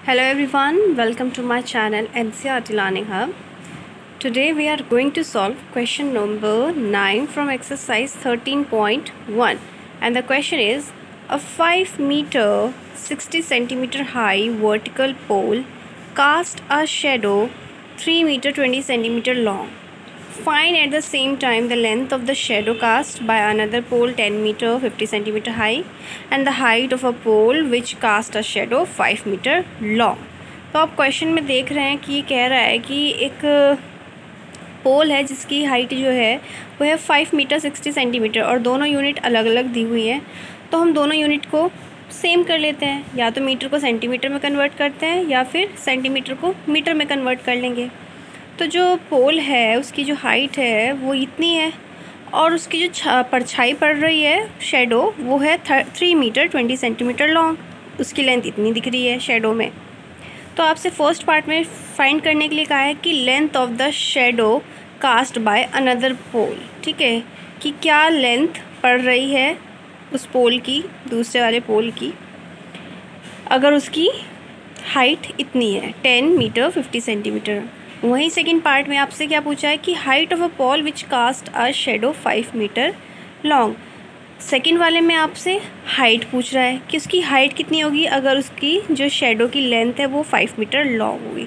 Hello everyone, welcome to my channel NCERT Learning Hub. Today we are going to solve question number 9 from exercise 13.1, and the question is a 5 meter 60 centimeter high vertical pole cast a shadow 3 meter 20 centimeter long. Find at the same time the length of the shadow cast by another pole 10 meter 50 centimeter high and the height of a pole which cast a shadow 5 meter long. तो आप question में देख रहे हैं कि ये कह रहा है कि एक पोल है जिसकी हाइट जो है वो है 5 मीटर 60 सेंटीमीटर और दोनों यूनिट अलग अलग दी हुई हैं। तो हम दोनों यूनिट को सेम कर लेते हैं, या तो मीटर को सेंटीमीटर में कन्वर्ट करते हैं या फिर सेंटीमीटर को मीटर में कन्वर्ट कर लेंगे। तो जो पोल है उसकी जो हाइट है वो इतनी है और उसकी जो परछाई पड़ रही है शेडो वो है 3 मीटर 20 सेंटीमीटर लॉन्ग। उसकी लेंथ इतनी दिख रही है शेडो में। तो आपसे फर्स्ट पार्ट में फाइंड करने के लिए कहा है कि length of the shadow cast by another pole. ठीक है, कि क्या लेंथ पड़ रही है उस पोल की, दूसरे वाले पोल की, अगर उसकी हाइट इतनी है 10 मीटर 50 सेंटीमीटर। वहीं सेकंड पार्ट में आपसे क्या पूछा है कि height of a pole which cast a shadow 5 metre long. Second वाले में आपसे हाइट पूछ रहा है कि उसकी हाइट कितनी होगी अगर उसकी जो शेडो की लेंथ है वो 5 मीटर लॉन्ग होगी।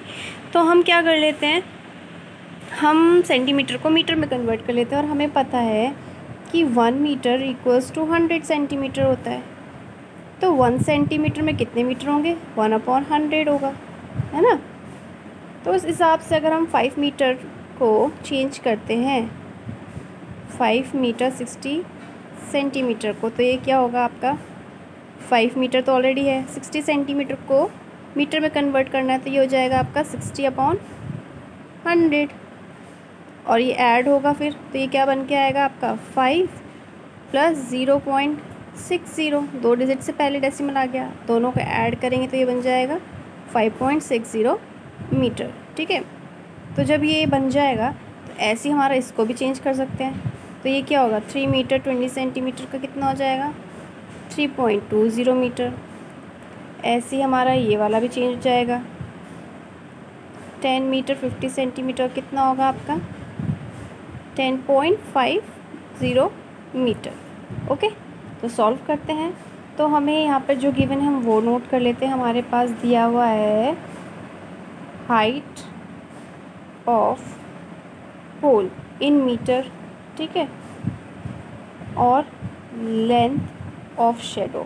तो हम क्या कर लेते हैं, हम सेंटीमीटर को मीटर में कन्वर्ट कर लेते हैं और हमें पता है कि 1 मीटर इक्वल्स टू 100 सेंटीमीटर होता है। तो 1 सेंटीमीटर में कितने मीटर होंगे, 1/100 होगा, है ना। तो उस हिसाब से अगर हम 5 मीटर को चेंज करते हैं 5 मीटर 60 सेंटीमीटर को, तो ये क्या होगा आपका 5 मीटर तो ऑलरेडी है, 60 सेंटीमीटर को मीटर में कन्वर्ट करना है तो ये हो जाएगा आपका 60/100 और ये ऐड होगा फिर, तो ये क्या बन के आएगा आपका 5 + 0.60, 2 डिजिट से पहले डेसिमल आ गया, दोनों को ऐड करेंगे तो ये बन जाएगा 5.60 मीटर। ठीक है, तो जब ये बन जाएगा तो ऐसे ही हमारा इसको भी चेंज कर सकते हैं। तो ये क्या होगा 3 मीटर 20 सेंटीमीटर का कितना हो जाएगा 3.20 मीटर। ऐसे ही हमारा ये वाला भी चेंज हो जाएगा 10 मीटर 50 सेंटीमीटर कितना होगा आपका 10.50 मीटर। ओके, तो सॉल्व करते हैं। तो हमें यहाँ पर जो गिवन है हम वो नोट कर लेते हैं। हमारे पास दिया हुआ है height of pole in metre, ठीक है, और length of shadow,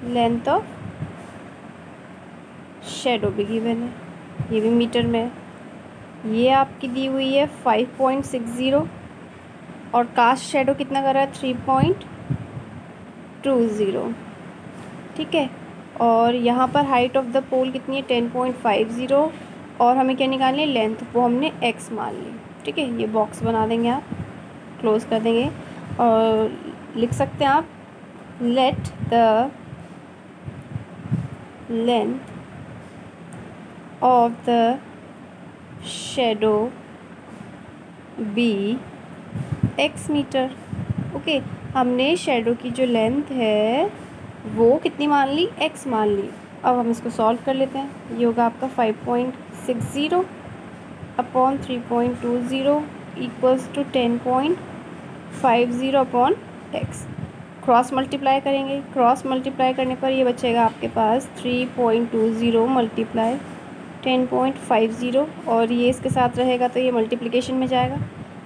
length of shadow भी गिवन है, ये भी मीटर में है। ये आपकी दी हुई है 5.60 और कास्ट शेडो कितना कर रहा है 3.20। ठीक है, और यहाँ पर हाइट ऑफ द पोल कितनी है 10.50 और हमें क्या निकालनी है लेंथ, वो हमने x मान ली। ठीक है, ये बॉक्स बना देंगे, आप क्लोज कर देंगे और लिख सकते हैं आप let the length of the shadow be x metre. Okay, हमने शेडो की जो लेंथ है वो कितनी मान ली x मान ली। अब हम इसको सॉल्व कर लेते हैं। ये होगा आपका 5.60 upon 3.20 equals to 10.50 upon x। Cross multiply करेंगे, क्रॉस मल्टीप्लाई करने पर ये बचेगा आपके पास 3.20 मल्टीप्लाई 10.50 और ये इसके साथ रहेगा तो ये मल्टीप्लिकेशन में जाएगा,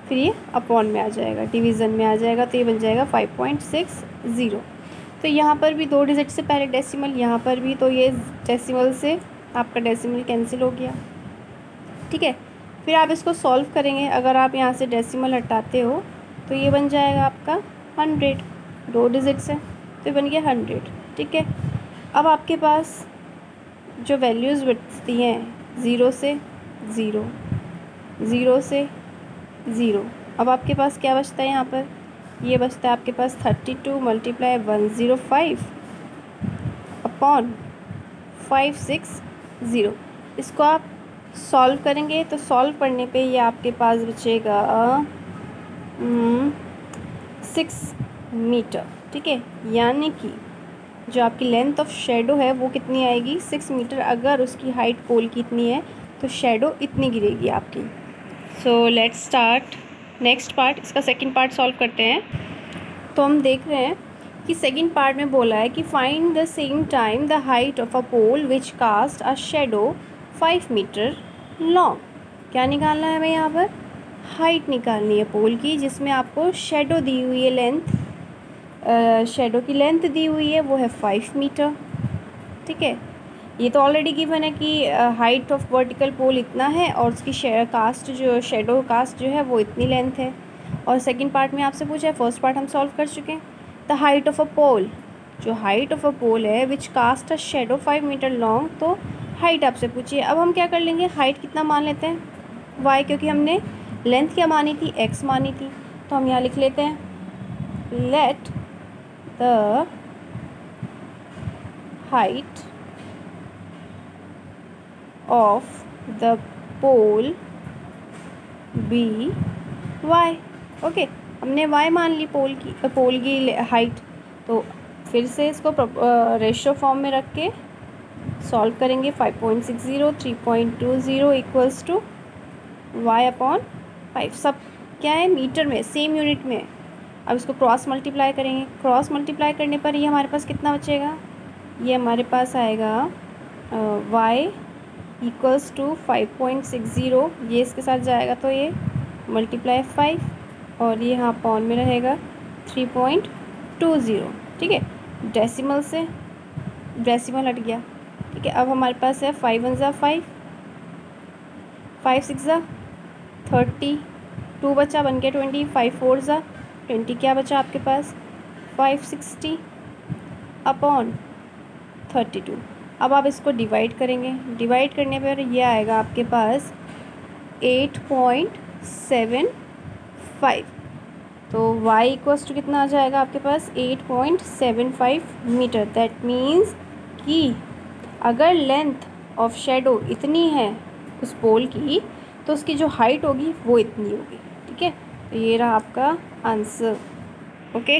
फिर ये अपॉन में आ जाएगा, डिवीज़न में आ जाएगा, तो ये बन जाएगा 5.60। तो यहाँ पर भी 2 डिजिट से पहले डेसिमल, यहाँ पर भी, तो ये डेसिमल से आपका डेसिमल कैंसिल हो गया। ठीक है, फिर आप इसको सॉल्व करेंगे। अगर आप यहाँ से डेसिमल हटाते हो तो ये बन जाएगा आपका 100, 2 डिजिट से, तो ये बन गया 100। ठीक है, अब आपके पास जो वैल्यूज़ बचती हैं 0 से 0, 0 से 0, अब आपके पास क्या बचता है यहाँ पर, ये बचता है आपके पास 32 मल्टीप्लाई 105 अपॉन 560। इसको आप सॉल्व करेंगे तो सॉल्व करने पे ये आपके पास बचेगा 6 मीटर। ठीक है, यानी कि जो आपकी लेंथ ऑफ शेडो है वो कितनी आएगी 6 मीटर। अगर उसकी हाइट पोल की इतनी है तो शेडो इतनी गिरेगी आपकी। So let's start next part. इसका सेकंड पार्ट सॉल्व करते हैं। तो हम देख रहे हैं कि सेकंड पार्ट में बोला है कि find the same time the height of a pole which cast a shadow 5 metre long. क्या निकालना है हमें यहाँ पर? हाइट निकालनी है पोल की, जिसमें आपको शेडो दी हुई है, लेंथ शेडो की लेंथ दी हुई है वो है 5 मीटर। ठीक है, ये तो ऑलरेडी गिवन है कि हाइट ऑफ वर्टिकल पोल इतना है और उसकी कास्ट जो शेडो कास्ट जो है वो इतनी लेंथ है। और सेकंड पार्ट में आपसे पूछा है, फर्स्ट पार्ट हम सॉल्व कर चुके हैं। The height of a pole, जो हाइट ऑफ अ पोल है which cast a shadow 5 metre long, तो हाइट आपसे पूछी है। अब हम क्या कर लेंगे, हाइट कितना मान लेते हैं y, क्योंकि हमने लेंथ क्या मानी थी, x मानी थी। तो हम यहाँ लिख लेते हैं let the height of the pole be y। Okay, हमने y मान ली पोल की हाइट। तो फिर से इसको रेशियो फॉर्म में रख के सॉल्व करेंगे। 5.60 3.20 इक्वल्स टू y अपॉन 5। सब क्या है, मीटर में, सेम यूनिट में। अब इसको क्रॉस मल्टीप्लाई करेंगे। क्रॉस मल्टीप्लाई करने पर ये हमारे पास कितना बचेगा, ये हमारे पास आएगा y इक्वल्स टू 5.60, ये इसके साथ जाएगा तो ये मल्टीप्लाई 5 और ये यहाँ अपॉन में रहेगा 3.20। ठीक है, डेसिमल से डेसिमल हट गया। ठीक है, अब हमारे पास है 5 1 ज़ा 5, 5 6 ज़ा 30, 2 बचा बन गया 20, 5 4 ज़ा 20, क्या बचा आपके पास 560 अपॉन 32। अब आप इसको डिवाइड करेंगे। डिवाइड करने पर ये आएगा आपके पास 8.75। तो y इक्वल्स टू कितना आ जाएगा आपके पास 8.75 मीटर। दैट मीन्स कि अगर लेंथ ऑफ शेडो इतनी है उस पोल की तो उसकी जो हाइट होगी वो इतनी होगी। ठीक है, तो ये रहा आपका आंसर। ओके।